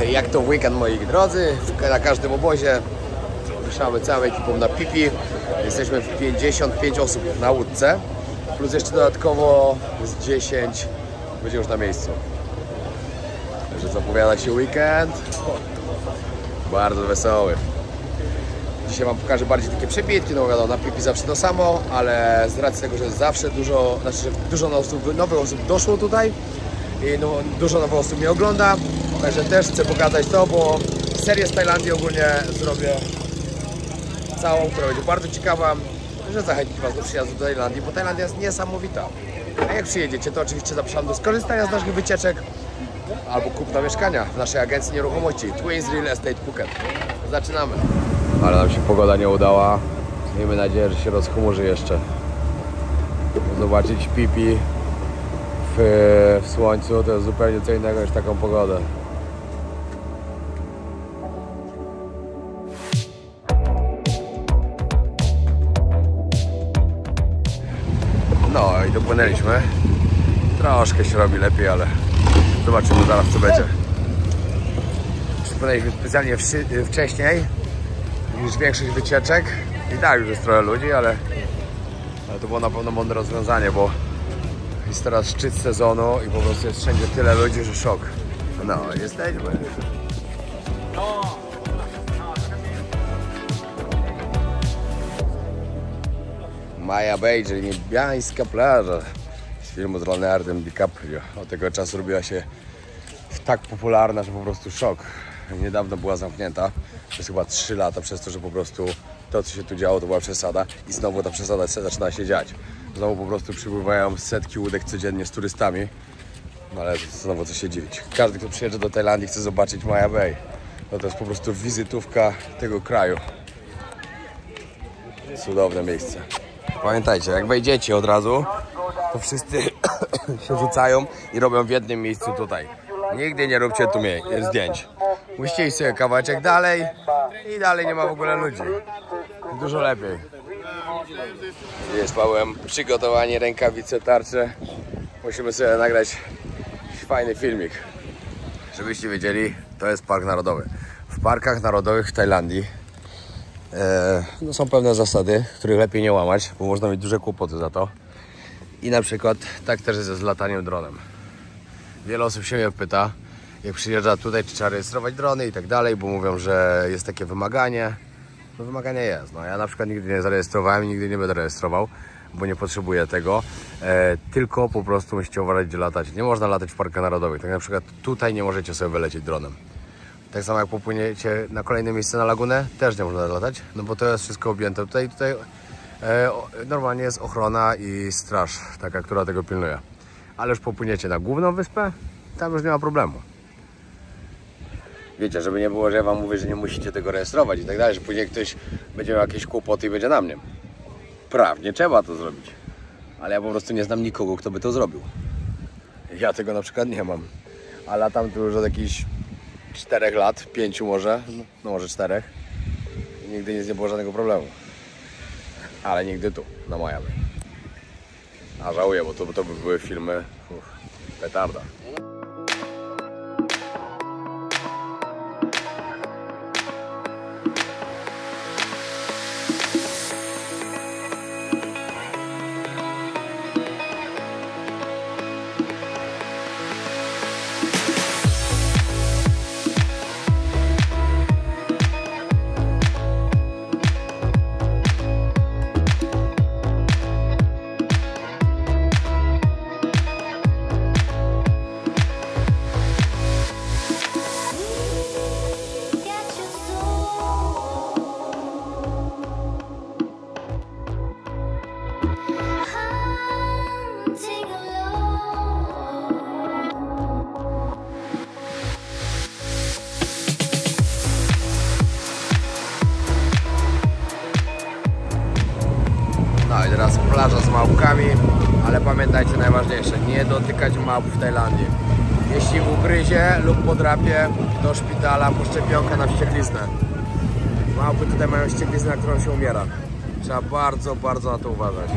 Jak to weekend, moi drodzy, na każdym obozie ruszamy całą ekipą na Pipi. Jesteśmy w 55 osób na łódce, plus jeszcze dodatkowo z 10 będzie już na miejscu. Także zapowiada się weekend bardzo wesoły. Dzisiaj wam pokażę bardziej takie przebitki, no wiadomo, na Pipi zawsze to samo, ale z racji tego, że zawsze dużo nowych osób doszło tutaj i no, dużo nowych osób mnie ogląda, także też chcę pokazać to, bo serię z Tajlandii ogólnie zrobię całą, która będzie bardzo ciekawa, że zachęcić was do przyjazdu do Tajlandii, bo Tajlandia jest niesamowita. A jak przyjedziecie, to oczywiście zapraszam do skorzystania z naszych wycieczek albo kupna mieszkania w naszej agencji nieruchomości Twins Real Estate Phuket. Zaczynamy. Ale nam się pogoda nie udała. Miejmy nadzieję, że się rozchmurzy jeszcze. Zobaczyć Pipi w słońcu to jest zupełnie co innego niż taką pogodę. No i dopłynęliśmy. Troszkę się robi lepiej, ale zobaczymy zaraz co będzie. Przypłynęliśmy specjalnie wcześniej niż większość wycieczek. I tak już jest trochę ludzi, ale to było na pewno mądre rozwiązanie, bo jest teraz szczyt sezonu i po prostu jest wszędzie tyle ludzi, że szok. No, jesteśmy. Maya Bay, czyli niebiańska plaża z filmu z Leonardem DiCaprio. Od tego czasu robiła się tak popularna, że po prostu szok. Niedawno była zamknięta, przez chyba 3 lata, przez to, że po prostu to, co się tu działo, to była przesada i znowu ta przesada zaczyna się dziać. Znowu po prostu przypływają setki łódek codziennie z turystami, no ale znowu co się dziwić. Każdy, kto przyjeżdża do Tajlandii, chce zobaczyć Maya Bay. No to jest po prostu wizytówka tego kraju. Cudowne miejsce. Pamiętajcie, jak wejdziecie od razu, to wszyscy się rzucają i robią w jednym miejscu tutaj. Nigdy nie róbcie tu zdjęć. Musicie iść sobie kawałeczek dalej i dalej nie ma w ogóle ludzi. Dużo lepiej. Jest Pałem przygotowanie, rękawice, tarcze. Musimy sobie nagrać fajny filmik. Żebyście wiedzieli, to jest park narodowy. W parkach narodowych w Tajlandii no są pewne zasady, których lepiej nie łamać, bo można mieć duże kłopoty za to. I na przykład tak też jest z lataniem dronem. Wiele osób się mnie pyta, jak przyjeżdża tutaj, czy trzeba rejestrować drony i tak dalej, bo mówią, że jest takie wymaganie. No wymaganie jest. No, ja na przykład nigdy nie zarejestrowałem i nigdy nie będę rejestrował, bo nie potrzebuję tego. Tylko po prostu musicie uważać, gdzie latać. Nie można latać w parkach narodowych. Tak na przykład tutaj nie możecie sobie wylecieć dronem. Tak samo jak popłyniecie na kolejne miejsce na lagunę, też nie można latać, no bo to jest wszystko objęte. Tutaj normalnie jest ochrona i straż, taka, która tego pilnuje. Ale już popłyniecie na główną wyspę, tam już nie ma problemu. Wiecie, żeby nie było, że ja wam mówię, że nie musicie tego rejestrować i tak dalej, że później ktoś będzie miał jakieś kłopoty i będzie na mnie. Prawnie trzeba to zrobić. Ale ja po prostu nie znam nikogo, kto by to zrobił. Ja tego na przykład nie mam. A latam tu już od jakichś 4 lat, 5 może, no może 4. I nigdy nic nie było żadnego problemu. Ale nigdy tu, na Maya Bay. A żałuję, bo to by były filmy petarda. No i teraz plaża z małpkami, ale pamiętajcie najważniejsze, nie dotykać małp w Tajlandii. Jeśli ugryzie lub podrapie, do szpitala po szczepionkę na wściekliznę. Małpy tutaj mają wściekliznę, na którą się umiera. Trzeba bardzo, bardzo na to uważać.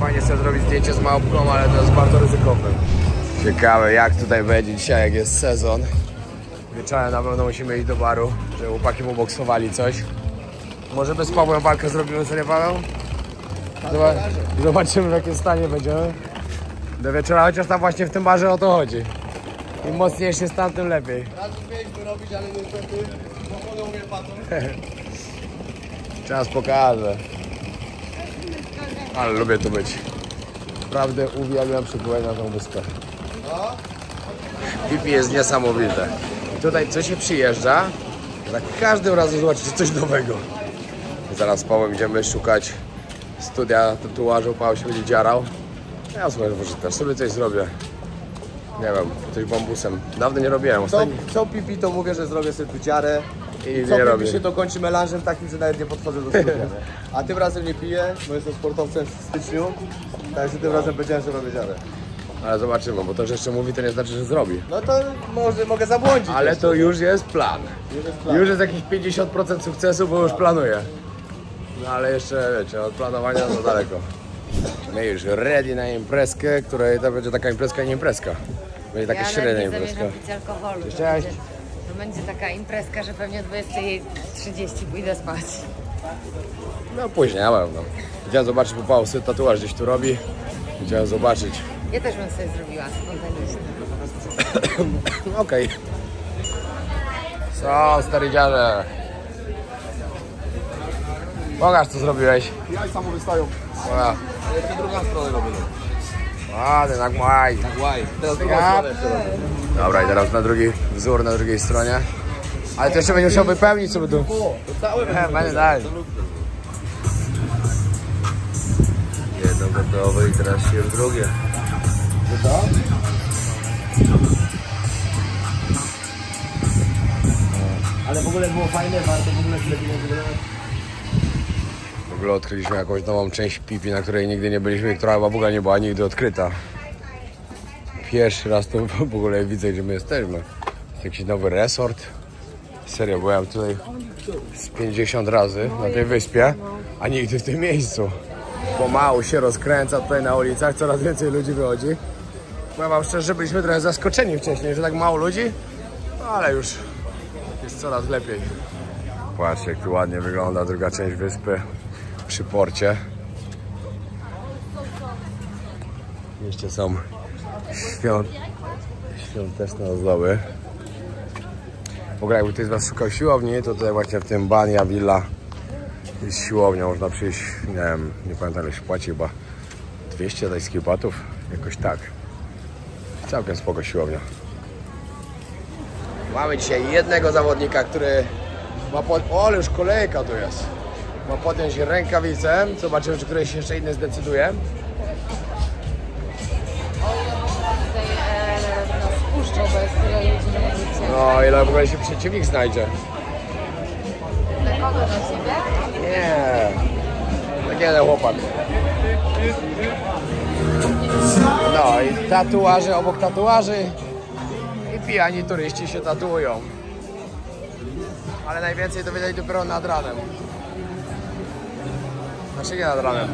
Fajnie sobie zrobić zdjęcie z małpką, ale to jest bardzo ryzykowne. Ciekawe jak tutaj będzie dzisiaj, jak jest sezon. Wieczorem na pewno musimy iść do baru, żeby chłopaki mu boksowali coś. Może bez Pawłem walkę zrobimy, co nie Paweł? Zobaczymy w jakim stanie będziemy. Do wieczora, chociaż tam właśnie w tym barze o to chodzi. Im mocniejszy stan, tym lepiej. Raz mieliśmy robić, ale niestety pochłonął mnie patrą. Czas pokaże. Ale lubię tu być. Naprawdę uwielbiam przypływać na tą wyspę. Pipi jest niesamowite. I tutaj co się przyjeżdża, za każdym razem zobaczycie coś nowego. Zaraz z Pawłem idziemy szukać studia tatuażu. Paweł się będzie dziarał. Ja sobie może też sobie coś zrobię. Nie wiem, coś bambusem. Dawno nie robiłem. Co pipi, to mówię, że zrobię sobie tu dziarę. I Co nie robię. pipi się to kończy melanżem takim, że nawet nie podchodzę do studia. A tym razem nie piję, bo jestem sportowcem w styczniu. Także tym razem powiedziałem, że robię dziarę. Ale zobaczymy, bo to, że jeszcze mówi, to nie znaczy, że zrobi. No to może mogę zabłądzić. Ale jeszcze. to już jest plan. Już jest plan. Już jest jakieś 50% sukcesu, bo już planuję. No ale jeszcze, wiecie, od planowania to daleko. My już ready na imprezkę, której to będzie taka imprezka, nie imprezka. Będzie taka średnia nie imprezka. zamierzam pić alkoholu. Cześć. To będzie taka imprezka, że pewnie o 20:30 pójdę spać. No później, na pewno. Chciałem zobaczyć, bo Paweł sobie tatuaż gdzieś tu robi. Chciałem zobaczyć. Ja też bym sobie zrobiła spontanicznie. Okej. Co, stary dziarze? Pokaż, co zrobiłeś. Jaj samo wystają. Dobra. A jeszcze drugą stronę robię. Ładny, tak maj. Łaj. Teraz drugą Ja. stronę jeszcze robię. Dobra, i teraz na drugi wzór, na drugiej stronie. Ale to jeszcze będzie musiał wypełnić sobie tu. To całe Będzie dalej. Jedno gotowe i teraz się w drugie. Co? Ale w ogóle było fajne, warto w ogóle tyle pieniędzy wydawać. W ogóle odkryliśmy jakąś nową część Pipi, na której nigdy nie byliśmy, która chyba w ogóle nie była nigdy odkryta. Pierwszy raz to w ogóle widzę, gdzie my jesteśmy. Jest jakiś nowy resort. Serio, byłem tutaj z 50 razy na tej wyspie, a nigdy w tym miejscu. Pomału się rozkręca tutaj na ulicach, coraz więcej ludzi wychodzi. Powiem wam szczerze, byliśmy trochę zaskoczeni wcześniej, że tak mało ludzi, ale już jest coraz lepiej. Patrzcie, jak tu ładnie wygląda druga część wyspy przy porcie. Jeszcze są świąteczne ozdoby. W ogóle jakby ktoś z was szukał siłowni, to tutaj właśnie w tym Bania Villa jest siłownia. Można przyjść, nie wiem, nie pamiętam ile się płaci, chyba 200 tajskich batów, jakoś tak. Całkiem spoko siłownia. Mamy dzisiaj jednego zawodnika, który ma o, ale już kolejka tu jest. Ma podjąć rękawicę. Zobaczymy, czy któryś jeszcze inny zdecyduje. Tutaj nas puszczą, bo jest tyle ludzi na ulicy. No, ile w ogóle się przeciwnik znajdzie? Dla kogo? Dla ciebie? Nie. Tak jeden chłopak. No i tatuaże obok tatuaży. I pijani turyści się tatuują. Ale najwięcej to widać dopiero nad ranem. Znaczy nie nad ranem.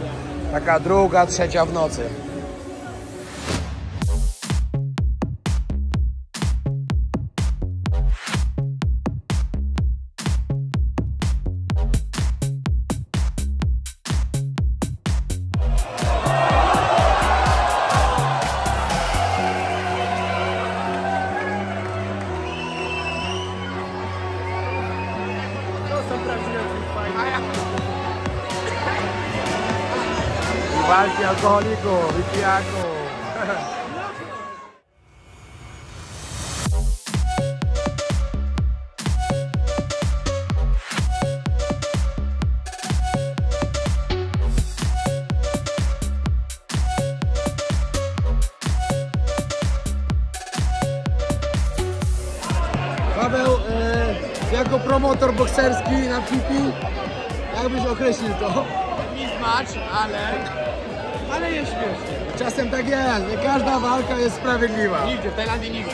Taka druga, trzecia w nocy. Walki alkoholików i pijaków. Paweł, jako promotor bokserski na Pipi, jak byś określił to? Match, ale jest śmiesznie. Czasem tak jest, nie każda walka jest sprawiedliwa. Nigdzie, w Tajlandii nigdy.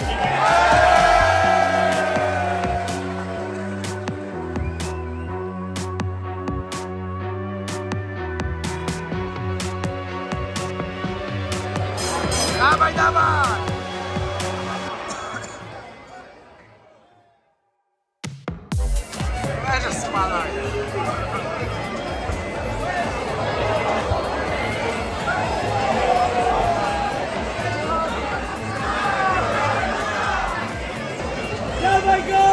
Dawaj, dawaj! Dawaj go!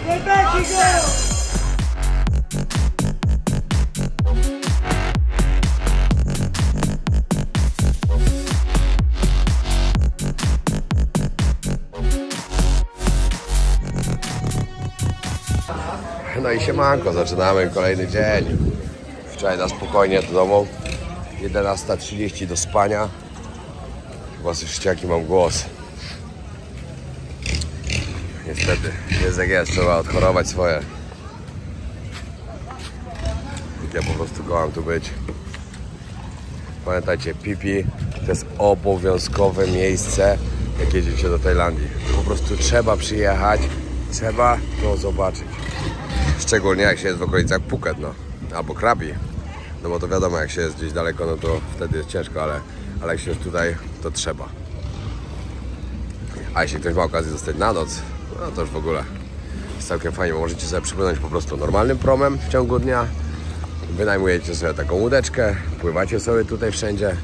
Rebeki go! No i siemanko, zaczynamy kolejny dzień. Wczoraj na spokojnie do domu. 11:30 do spania. Chyba słyszycie jaki mam głos. Niestety, jest jak jest, trzeba odchorować swoje. Ja po prostu kocham tu być. Pamiętajcie, Pipi to jest obowiązkowe miejsce, jak jedziecie do Tajlandii. Po prostu trzeba przyjechać, trzeba to zobaczyć. Szczególnie jak się jest w okolicach Phuket, no, albo Krabi. No bo to wiadomo, jak się jest gdzieś daleko, no to wtedy jest ciężko, ale jak się jest tutaj, to trzeba. A jeśli ktoś ma okazję zostać na noc, no to już w ogóle jest całkiem fajnie, bo możecie sobie przypłynąć po prostu normalnym promem w ciągu dnia. Wynajmujecie sobie taką łódeczkę, pływacie sobie tutaj wszędzie,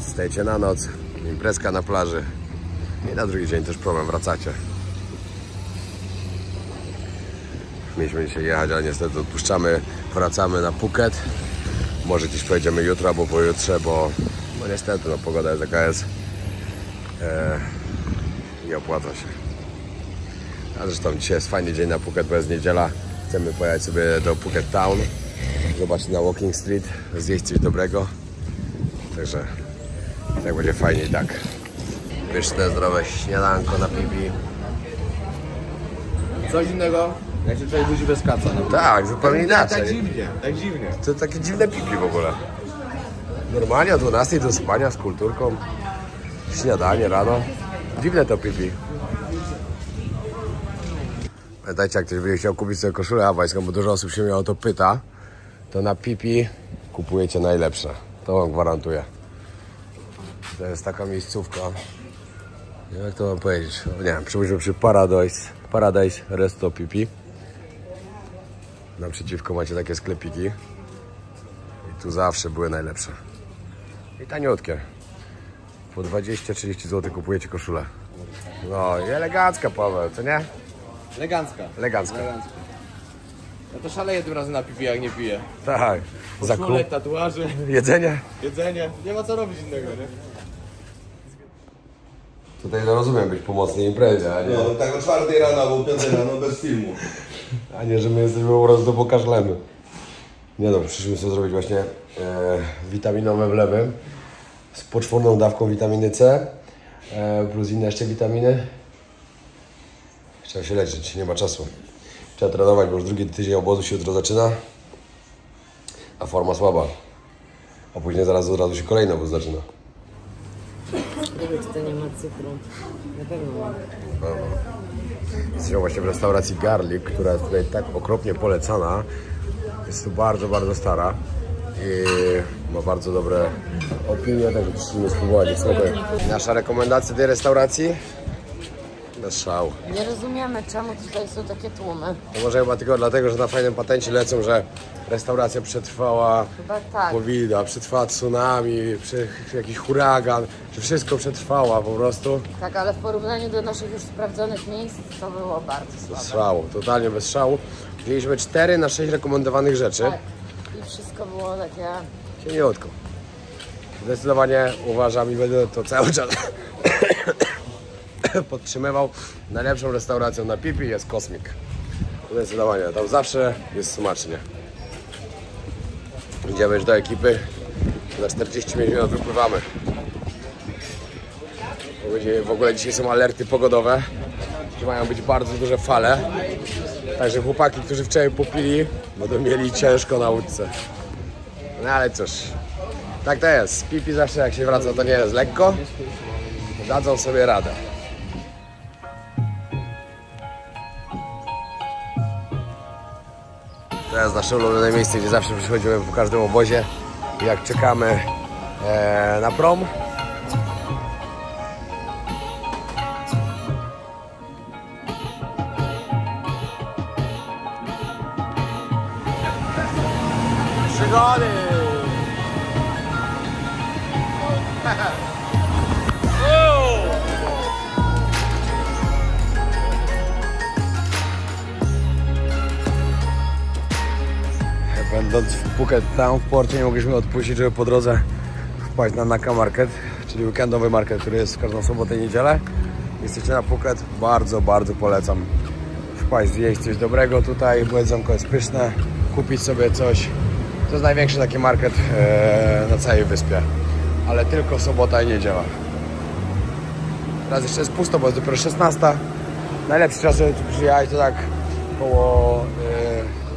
stajecie na noc, imprezka na plaży i na drugi dzień też promem wracacie. Mieliśmy dzisiaj jechać, ale niestety odpuszczamy, wracamy na Phuket. Może gdzieś pojedziemy jutro albo pojutrze, bo no niestety no, pogoda jest jaka jest. Nie opłaca się. A zresztą dzisiaj jest fajny dzień na Phuket, bo jest niedziela. Chcemy pojechać sobie do Phuket Town, zobaczyć na Walking Street, zjeść coś dobrego. Także tak będzie fajnie i tak. Pyszne, zdrowe śniadanko na Pipi. Coś innego, jak się człowiek budzi bez kaca. No. Tak, zupełnie inaczej. Tak dziwnie. To takie dziwne Pipi w ogóle. Normalnie o 12 do spania z kulturką. Śniadanie rano. Dziwne to Pipi. Pamiętajcie, jak ktoś by chciał kupić sobie koszulę hawajską, bo dużo osób się mnie o to pyta, to na Pipi kupujecie najlepsze. To wam gwarantuję. To jest taka miejscówka. Jak to mam powiedzieć? Nie wiem, przybyliśmy przy Paradise Resto Pipi. Naprzeciwko macie takie sklepiki. I tu zawsze były najlepsze. I taniutkie. Po 20-30 zł kupujecie koszulę. No i elegancka, Paweł, co nie? Elegancka. Elegancka. Ja to szaleję tym razem na Pipi, jak nie piję. Tak. Koszule, tatuaże, Jedzenie. jedzenie. Nie ma co robić innego, nie? Tutaj no rozumiem być pomocnej imprezie, a nie, No, tak o 4 rano albo 5 rano bez filmu. a nie, że my jesteśmy po prostu pokażlemy. Nie no, przyszliśmy sobie zrobić właśnie witaminowe wlewy z poczwórną dawką witaminy C plus inne jeszcze witaminy. Trzeba się leczyć, nie ma czasu. Trzeba trenować, bo już drugi tydzień obozu się jutro zaczyna, a forma słaba. A później zaraz od razu się kolejny obóz zaczyna. Nie wiem, czy to nie ma cukru. Na pewno ma. Jesteśmy właśnie w restauracji Garlic, która jest tutaj tak okropnie polecana. Jest tu bardzo, bardzo stara i ma bardzo dobre opinie, także przyszliśmy spróbować sobie. Nasza rekomendacja tej restauracji? Bez szału. Nie rozumiemy, czemu tutaj są takie tłumy. To może chyba tylko dlatego, że na fajnym patencie lecą, że restauracja przetrwała Chyba tak. COVID-a, przetrwała tsunami, jakiś huragan, że wszystko przetrwała po prostu. Tak, ale w porównaniu do naszych już sprawdzonych miejsc to było bardzo Bez słabe. szału, totalnie bez szału. Mieliśmy 4 na 6 rekomendowanych rzeczy. Tak. I wszystko było takie... Cieniutko. Zdecydowanie uważam i będę to cały czas podtrzymywał. Najlepszą restauracją na Pipi jest Cosmic. Zdecydowanie, tam zawsze jest smacznie. Idziemy już do ekipy. Za 40 minut wypływamy. W ogóle dzisiaj są alerty pogodowe, że mają być bardzo duże fale. Także chłopaki, którzy wczoraj popili, będą mieli ciężko na łódce. No ale cóż, tak to jest. Z Pipi zawsze jak się wraca, to nie jest lekko. Dadzą sobie radę. To jest nasze ulubione miejsce, gdzie zawsze przychodzimy po każdym obozie. Jak czekamy na prom. przygody! Będąc w Phuket Town w porcie, nie mogliśmy odpuścić, żeby po drodze wpaść na Naka Market, czyli weekendowy market, który jest w każdą sobotę i niedzielę. Jesteście na Phuket, bardzo, bardzo polecam wpaść, zjeść coś dobrego tutaj, bo jedzonko jest pyszne, kupić sobie coś. To jest największy taki market na całej wyspie, ale tylko sobota i niedziela. Teraz jeszcze jest pusto, bo jest dopiero 16. Najlepszy czas, żeby tu przyjechać, to tak koło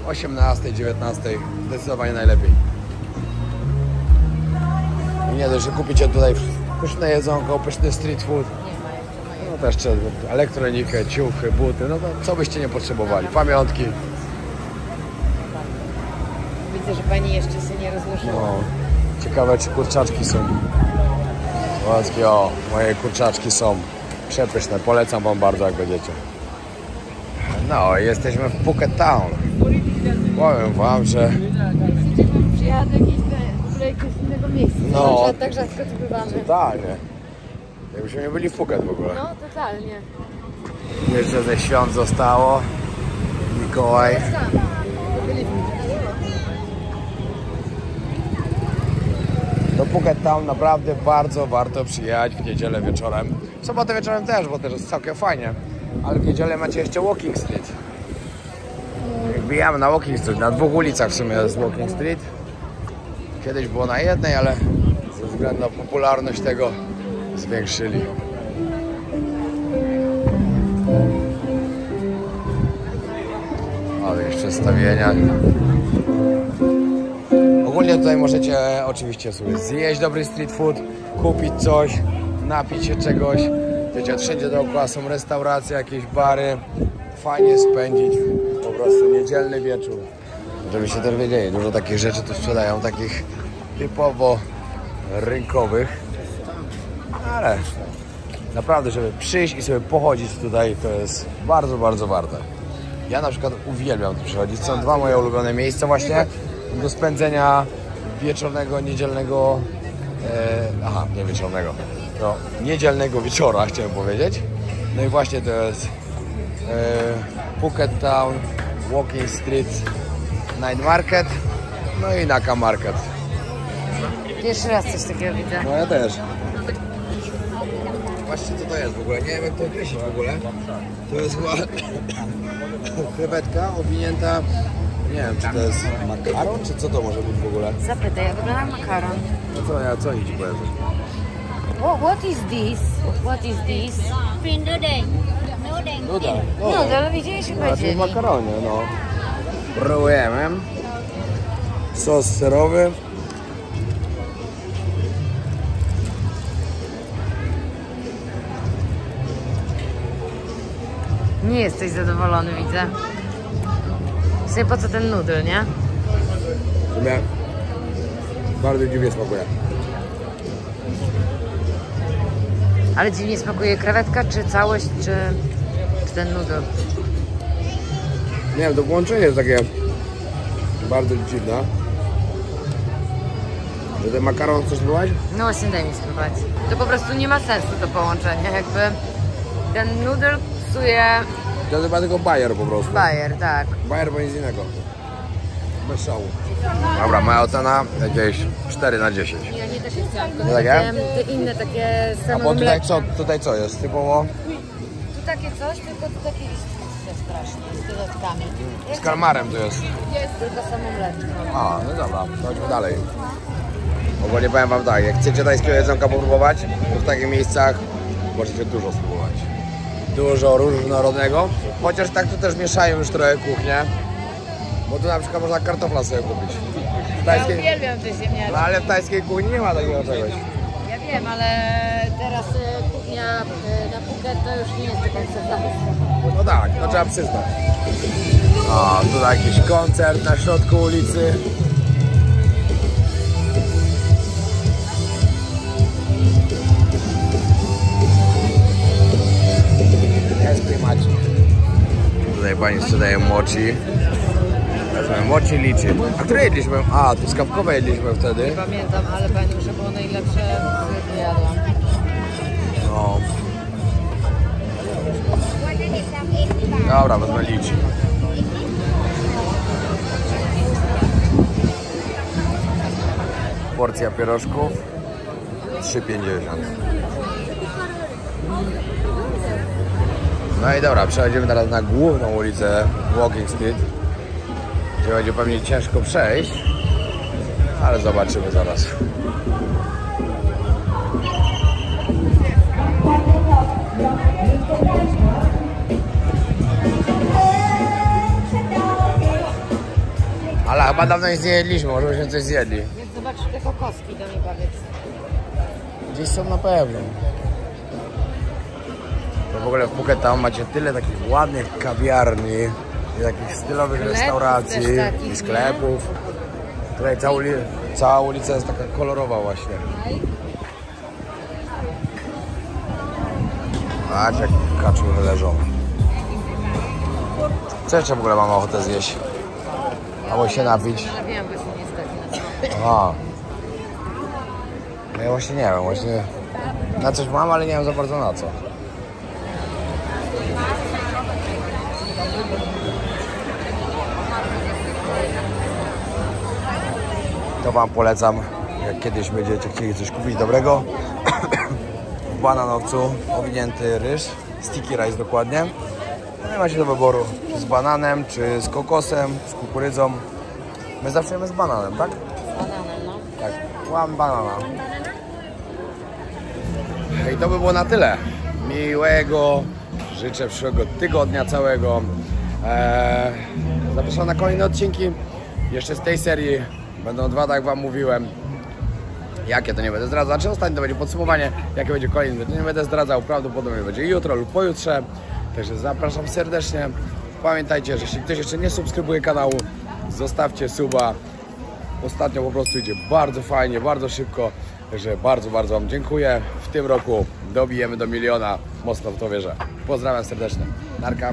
18, 19, zdecydowanie najlepiej. I nie dość, że kupicie tutaj pyszne jedzonko, pyszny street food, no też trzeba elektronikę, ciuchy, buty, no to co byście nie potrzebowali, pamiątki. Widzę, że pani jeszcze się nie rozłożyła. No, ciekawe czy kurczaczki są. O, moje kurczaczki są przepyszne, polecam wam bardzo jak będziecie. No, jesteśmy w Phuket Town. Powiem wam, że... Przyjechała do jakiegoś innego miejsca. No. Tak rzadko tu bywamy. Totalnie. Jakbyśmy nie byli w Phuket w ogóle. No, totalnie. Jeszcze ze świąt zostało. Mikołaj. Do Phuket Town naprawdę bardzo warto przyjechać w niedzielę wieczorem. W sobotę wieczorem też, bo też jest całkiem fajnie. Ale w niedzielę macie jeszcze Walking Street. Wbijamy na Walking Street, na dwóch ulicach w sumie jest Walking Street. Kiedyś było na jednej, ale ze względu na popularność tego zwiększyli. Ale już przedstawienia. Ogólnie tutaj możecie oczywiście sobie zjeść dobry street food, kupić coś, napić się czegoś. Wiecie, wszędzie dookoła są restauracje, jakieś bary. Fajnie spędzić po prostu niedzielny wieczór. Żebyście też wiedzieli, dużo takich rzeczy tu sprzedają, takich typowo rynkowych. Ale naprawdę, żeby przyjść i sobie pochodzić tutaj, to jest bardzo, bardzo warte. Ja na przykład uwielbiam tu przychodzić. Są dwa moje ulubione miejsca właśnie do spędzenia wieczornego, niedzielnego, nie wieczornego, no, niedzielnego wieczora chciałem powiedzieć. No i właśnie to jest Phuket Town, Walking Street, Night Market, no i Naka Market. Pierwszy raz coś takiego widzę. No ja też. Właśnie co to jest w ogóle? Nie wiem jak to określić w ogóle. To jest chyba krewetka owinięta. Nie wiem czy to jest makaron, czy co to może być w ogóle? Zapytaj, ja wygląda jak makaron. No co idź powiem? What is this? What is this? Nuda. No, ale widzieliśmy Znaczy w powiedzieli. makaronie, no. Próbujemy. Sos serowy. Nie jesteś zadowolony, widzę. Sobie po co ten nudel, nie? W sumie bardzo dziwnie smakuje. Ale dziwnie smakuje krewetka, czy całość, czy ten nudel? Nie wiem, to połączenie jest takie bardzo dziwne. Że ten makaron chcesz spróbować? No właśnie, daj mi spróbować. To po prostu nie ma sensu to połączenie, jakby ten nudel psuje To jest chyba tylko bajer po prostu. bajer, tak. Bajer, bo nic innego. Bez szału. Dobra, moja ocena jakieś 4 na 10. Ja nie takie chciałam, tylko Nie takie? te inne takie A same bo tutaj co jest? Typowo Tu takie coś, tylko tu takie listwice strasznie, z dodatkami. z kalmarem to jest. Jest tylko samo mleczko. A, no dobra, chodźmy dalej. Ogólnie powiem wam tak, jak chcecie tajskiego jedzonka popróbować, to w takich miejscach możecie dużo spróbować. Dużo różnorodnego, chociaż tak tu też mieszają już trochę kuchnię. Bo tu na przykład można kartofla sobie kupić. W tajskiej... Ja uwielbiam te ziemniaki. No ale w tajskiej kuchni nie ma takiego czegoś. Ja wiem, ale teraz kuchnia na Phuket to już nie jest do końca zamysł. No tak, to trzeba przyznać. O, tutaj jakiś koncert na środku ulicy. Jest klimacik. Tutaj pani sprzedaje mochi. Mochi liczy. A które jedliśmy? A, truskawkowe jedliśmy wtedy. Nie pamiętam, ale pamiętam, że było najlepsze, które jadłam. No. Dobra, wezmę liczy. Porcja pierożków 3,50. No i dobra, przechodzimy teraz na główną ulicę Walking Street, gdzie będzie pewnie ciężko przejść, ale zobaczymy zaraz. Ale chyba dawno nic nie jedliśmy, może byśmy coś zjedli. Więc zobacz te kokoski, to mi powiedz. Gdzieś są na pewno. To w ogóle w Phuket tam macie tyle takich ładnych kawiarni, i takich stylowych Sklepów restauracji też takich, i sklepów. Tutaj cała ulica jest taka kolorowa właśnie. Patrz jak kaczury leżą. Co jeszcze w ogóle mam ochotę zjeść? Albo się napić. Ale wiem, bo się niestety na Aha. No ja właśnie nie wiem, właśnie na coś mam, ale nie wiem za bardzo na co. To wam polecam, jak kiedyś będziecie chcieli coś kupić dobrego. W bananowcu owinięty ryż, sticky rice dokładnie. No i macie do wyboru, czy z bananem, czy z kokosem, z kukurydzą. My zawsze jemy z bananem, tak? bananem, no. Tak, łam banana. I to by było na tyle. Miłego, życzę przyszłego tygodnia całego. Zapraszam na kolejne odcinki. Jeszcze z tej serii będą 2, tak jak wam mówiłem. Jakie to nie będę zdradzał. Znaczy ostatnio to będzie podsumowanie, jakie będzie kolejny. To nie będę zdradzał, prawdopodobnie będzie jutro lub pojutrze. Także zapraszam serdecznie. Pamiętajcie, że jeśli ktoś jeszcze nie subskrybuje kanału, zostawcie suba. Ostatnio po prostu idzie bardzo fajnie, bardzo szybko. Także bardzo, bardzo wam dziękuję. W tym roku dobijemy do 1 000 000. Mocno w to wierzę. Pozdrawiam serdecznie. Narka.